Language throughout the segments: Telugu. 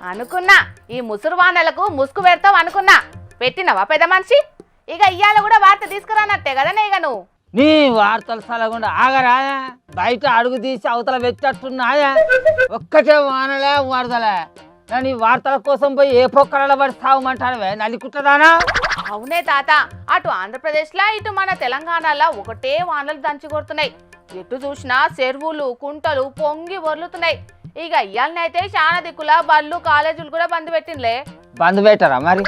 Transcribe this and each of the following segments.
అనుకున్నా ఈ ముసురు వానలకు ముసుగు పెడతావు అనుకున్నా. పెట్టినవా పెద్ద మనిషి? ఇక ఇయ్యాల కూడా వార్త తీసుకురానట్టే కదనే ఇక నువ్వు. నీ వార్తలు సలగుండా ఆగరా, బయట అడుగు తీసి అవతల పెట్టట్టున్నాయా? ఒక్కటే వానలే వరదలే. నీ వార్తల కోసం పోయి ఏ పొక్కలలో పడి సాగమంటానవే నలికుట్టదానా? అవునే తాత, అటు ఆంధ్రప్రదేశ్లో ఇటు మన తెలంగాణలో ఒకటే వానలు దంచి కొడుతున్నాయి. ఎటు చూసినా చెరువులు కుంటలు పొంగి వరులుతున్నాయి. ఇక ఇయ్యాలనైతే చాలా దిక్కుల బళ్ళు కాలేజీలు కూడా బంద్ పెట్టిండ్లే. బంద్ పెట్టరా మరి?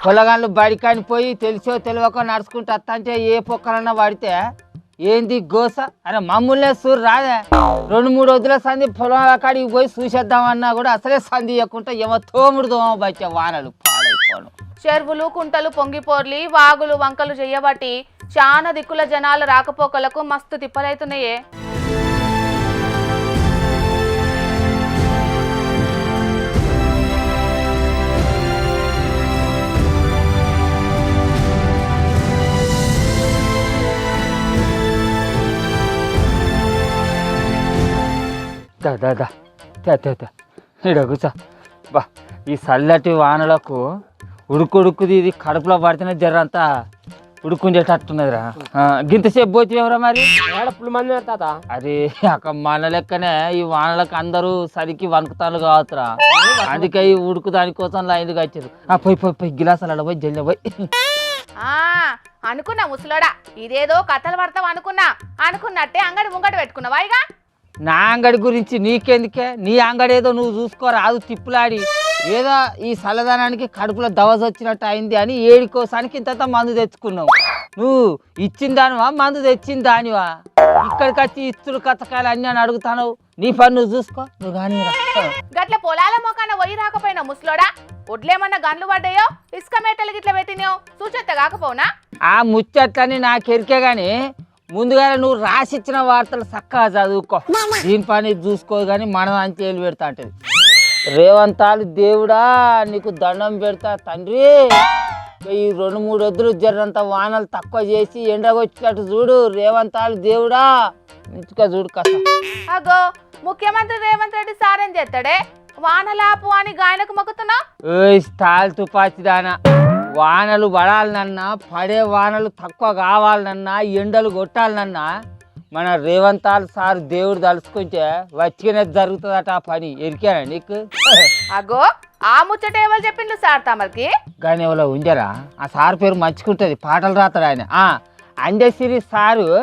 పొలగాళ్ళు బడికాని పోయి తెలిసో తెలియక నడుచుకుంటూ వస్తంటే ఏ పొక్కలన్నా పడితే ఏంది గోస? అరే మమ్మల్నే సూరు రాదే. 2-3 రోజుల సంది పొలాల కాడికి పోయి చూసేద్దామన్నా కూడా అసలే సంది ఇవ్వకుండా ఏమో తోముడు దోమ బచ్చే వానలు పాడైపోను. చెరువులు కుంటలు పొంగిపోర్లి వాగులు వంకలు చెయ్యబట్టి చాలా దిక్కుల జనాల రాకపోకలకు మస్తు తిప్పలైతున్నాయే. కూర్చో బా. ఈ చల్లటి వానలకు ఉడుకుడుకుది ఇది కడుపులో పడితేనే జరంతా ఉడుకుండేటట్టున్నదిరా. గింతసేపు పోతే ఎవరా మరి? అరే అక్క మన లెక్కనే ఈ వానలకు అందరూ సరికి వణుకుతాను కావచ్చురా. అందుకే ఈ ఉడుకు దానికోసం లైన్గా వచ్చారు. పోయి గిలాసాల పోయి జల్లి పోయి. అనుకున్నా ముసలోడా, ఇదేదో కథలు పడతావు అనుకున్నట్టే అంగడి ముంగట పెట్టుకున్నావా? ఇక నా అంగడి గురించి నీకెందుకే? నీ అంగడి ఏదో నువ్వు చూసుకోరా, అది తిప్పులాడి ఏదో ఈ చల్లదనానికి కడుపులో దవస వచ్చినట్టు అయింది అని ఏడుకోసానికి ఇంత మందు తెచ్చుకున్నావు. నువ్వు ఇచ్చిన దానివా మందు తెచ్చిన దానివా? ఇక్కడికి వచ్చి ఇస్తులు కథకాయలు అన్నీ అని అడుగుతాను. నీ పని నువ్వు చూసుకో. నువ్వు కానీ గట్ల పొలాల మొక్కన పోయి రాకపోయినా ముసలోడా? ఒడ్లేమన్నా గన్లు పడ్డాయో ఇసుక మేటలు గిట్ల పెట్టినాయో చూచెత్త కాకపోనా? ఆ ముచ్చట్లని నాకెరికే గాని ముందుగానే నువ్వు రాసిచ్చిన వార్తలు చక్కగా చదువుకో. దీని పని చూసుకో కానీ మనం అంతే ఏళ్ళు పెడతా అంటది. రేవంతాలు దేవుడా నీకు దండం పెడతా తండ్రి. ఈ 2-3 వద్దులు జరంత వానలు తక్కువ చేసి ఎండగొచ్చినట్టు చూడు. రేవంతాలు దేవుడా మంచిగా చూడు కథ. అగో ముఖ్యమంత్రి రేవంత్ రెడ్డి సారేం చేస్తాడే? వానలాపు అని గాయనకు మొక్కుతున్నా? స్టాల్ తుపాచిదానా, వానలు పడాలనన్నా పడే వానలు తక్కువ కావాలనన్నా ఎండలు కొట్టాలనన్నా మన రేవంతాలు సార్ దేవుడు తలుసుకుంటే వచ్చినే జరుగుతుందట ఆ పని. ఎరికేనా నీకు? అగో ఆ ముచ్చట ఎవరు చెప్పిండు సార్ తమరికి? కానీ ఎవరో ఉంజరా ఆ సార్ పేరు మంచుకుంటుంది, పాటలు రాస్తాడు ఆయన. అందశ్రీ సారు